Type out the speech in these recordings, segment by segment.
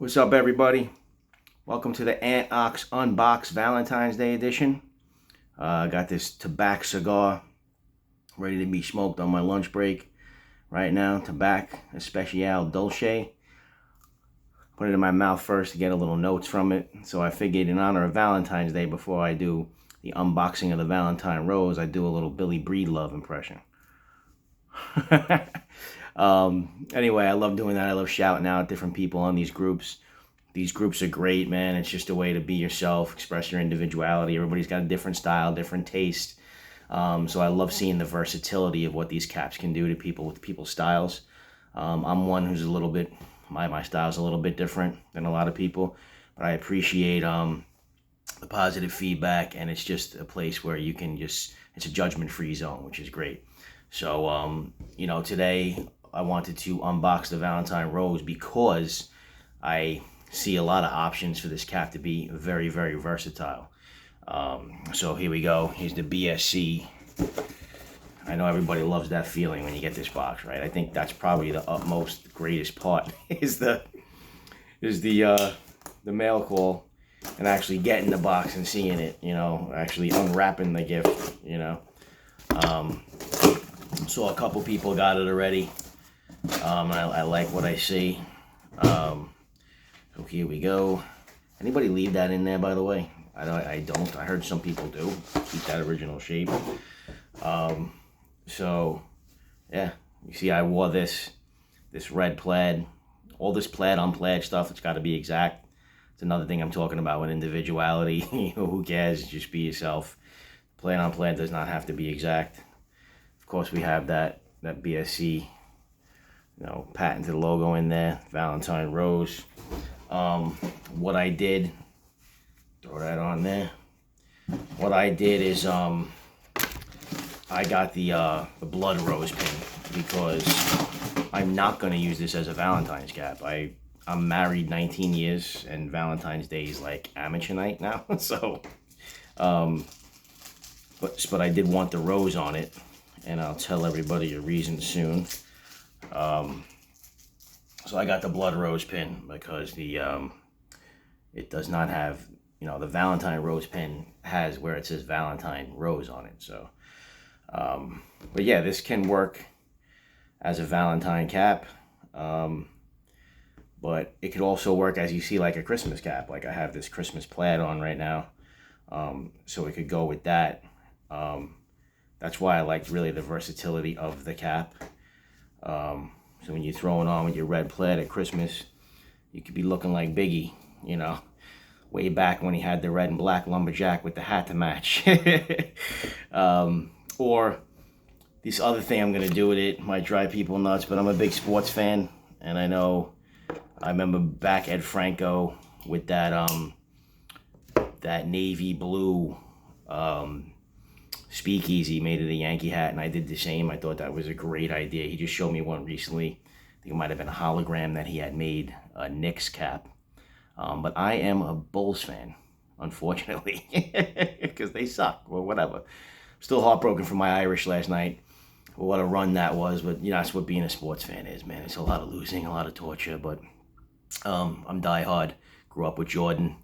What's up, everybody? Welcome to the Unbox Valentine's Day edition. I got this tobacco cigar ready to be smoked on my lunch break right now. Tobacco Especial Dolce. Put it in my mouth first to get a little notes from it. So I figured in honor of Valentine's Day, before I do the unboxing of the Valentine Rose, I do a little Billy Breedlove impression. Anyway, I love doing that. I love shouting out different people on these groups. These groups are great, man. It's just a way to be yourself, express your individuality. Everybody's got a different style, different taste. So I love seeing the versatility of what these caps can do to people with people's styles. I'm one who's a little bit, my style's a little bit different than a lot of people, but I appreciate the positive feedback, and it's just a place where you can just, it's a judgment-free zone, which is great. So, today I wanted to unbox the Valentine Rose because I see a lot of options for this cap to be very, very versatile. So here we go. Here's the BSC. I know everybody loves that feeling when you get this box, right? I think that's probably the utmost greatest part is the mail call and actually getting the box and seeing it, actually unwrapping the gift, So a couple people got it already. I like what I see. So here we go. Anybody leave that in there, by the way? I don't. I heard some people do. Keep that original shape. So, yeah. You see, I wore this red plaid. All this plaid on plaid stuff, it's got to be exact. It's another thing I'm talking about with individuality. Who cares? Just be yourself. Plaid on plaid does not have to be exact. Of course, we have that BSC, patented logo in there. Valentine Rose. What I did, throw that on there. What I did is I got the blood rose pin because I'm not going to use this as a Valentine's cap. I'm married 19 years and Valentine's Day is like amateur night now. So, but I did want the rose on it, and I'll tell everybody a reason soon. So I got the blood rose pin because it does not have, the Valentine rose pin has where it says Valentine Rose on it. So, but yeah, this can work as a Valentine cap. But it could also work, as you see, like a Christmas cap. Like I have this Christmas plaid on right now. So it could go with that. That's why I liked really the versatility of the cap. So when you're throwing on with your red plaid at Christmas, you could be looking like Biggie, way back when he had the red and black lumberjack with the hat to match. Or this other thing I'm going to do with it might drive people nuts, but I'm a big sports fan. And I remember back Ed Franco with that navy blue speakeasy made of the Yankee hat, and I did the same. I thought that was a great idea. He just showed me one recently. I think it might have been a hologram that he had made, a Knicks cap. But I am a Bulls fan, unfortunately, because they suck, or whatever. Still heartbroken for my Irish last night. What a run that was, but that's what being a sports fan is, man. It's a lot of losing, a lot of torture, but I'm diehard. Grew up with Jordan,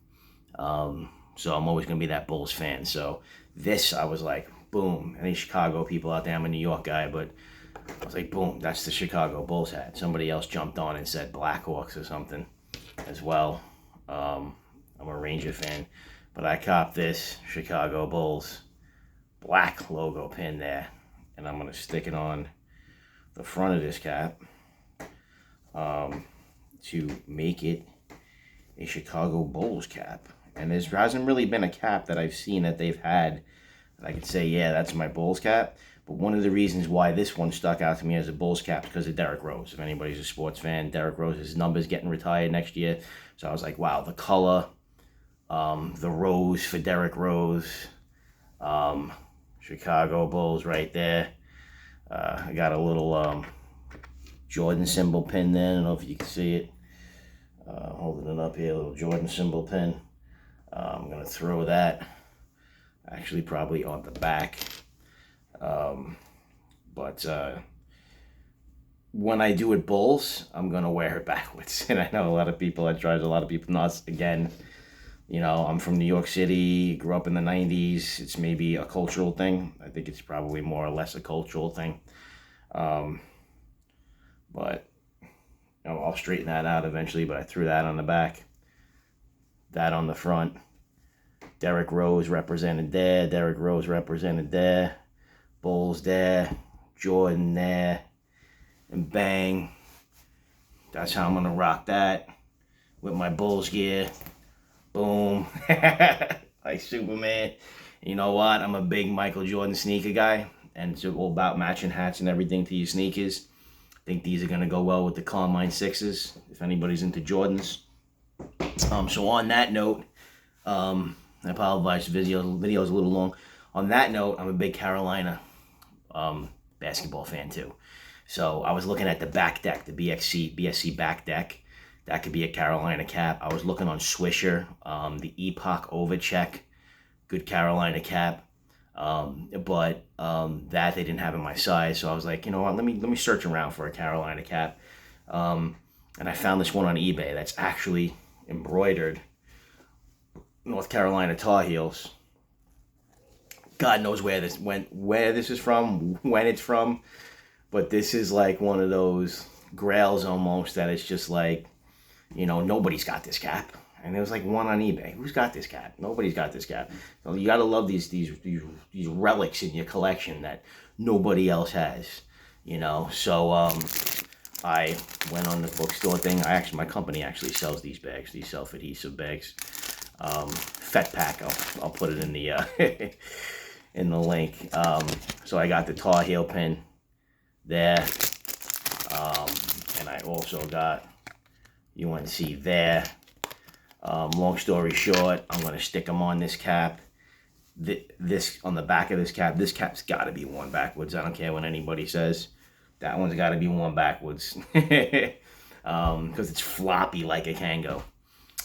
so I'm always going to be that Bulls fan. So this, I was like, boom. Any Chicago people out there, I'm a New York guy, but I was like, boom, that's the Chicago Bulls hat. Somebody else jumped on and said Blackhawks or something as well. I'm a Ranger fan, but I copped this Chicago Bulls black logo pin there, and I'm going to stick it on the front of this cap to make it a Chicago Bulls cap. And there hasn't really been a cap that I've seen that they've had that I could say, yeah, that's my Bulls cap. But one of the reasons why this one stuck out to me as a Bulls cap is because of Derrick Rose. If anybody's a sports fan, Derrick Rose's number's getting retired next year. So I was like, wow, the color, the rose for Derrick Rose, Chicago Bulls right there. I got a little Jordan symbol pin there. I don't know if you can see it. Holding it up here, a little Jordan symbol pin. I'm going to throw that actually probably on the back. But when I do it Bulls, I'm gonna wear it backwards. And I know a lot of people, that drives a lot of people nuts. Again, you know, I'm from New York City, grew up in the 90s. It's maybe a cultural thing. I think it's probably more or less a cultural thing. Um, but you know, I'll straighten that out eventually. But I threw that on the back, that on the front. Derrick Rose represented there. Derrick Rose represented there. Bulls there. Jordan there. And bang. That's how I'm going to rock that with my Bulls gear. Boom. Like Superman. You know what? I'm a big Michael Jordan sneaker guy. And it's all about matching hats and everything to your sneakers. I think these are going to go well with the Carmine 6s, if anybody's into Jordans. So on that note, I apologize, video's a little long. On that note, I'm a big Carolina basketball fan too. So I was looking at the back deck, the BSC back deck. That could be a Carolina cap. I was looking on Swisher, the Epoch Overcheck, good Carolina cap. But that they didn't have in my size. So I was like, you know what, let me search around for a Carolina cap. And I found this one on eBay that's actually embroidered North Carolina Tar Heels. God knows where this is from, when it's from, but this is like one of those grails almost that it's just like, you know, nobody's got this cap. And there was like one on eBay. Who's got this cap? Nobody's got this cap. So you gotta love these relics in your collection that nobody else has, you know. So I went on the bookstore thing. My company actually sells these bags, these self-adhesive bags. Fet Pack. I'll put it in the in the link. So I got the Tar Heel pin there, and I also got UNC there. Long story short, I'm gonna stick them on this cap. This on the back of this cap. This cap's got to be worn backwards. I don't care what anybody says. That one's got to be worn backwards because it's floppy like a Kango.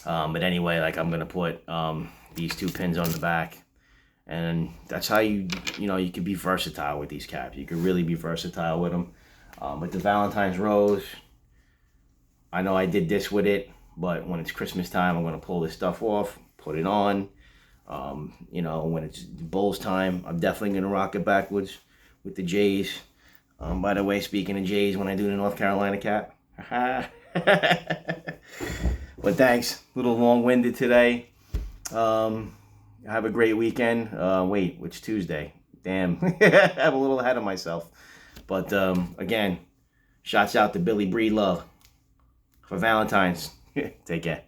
But anyway, like I'm gonna put these two pins on the back, and that's how you can be versatile with these caps. You can really be versatile with them. With the Valentine's Rose, I know I did this with it, but when it's Christmas time, I'm gonna pull this stuff off, put it on. You know, when it's Bulls time, I'm definitely gonna rock it backwards with the Jays. By the way, speaking of Jays, when I do the North Carolina cap. But thanks. A little long-winded today. Have a great weekend. Wait, which Tuesday? Damn. I'm a little ahead of myself. But again, shouts out to Billy Breedlove for Valentine's. Take care.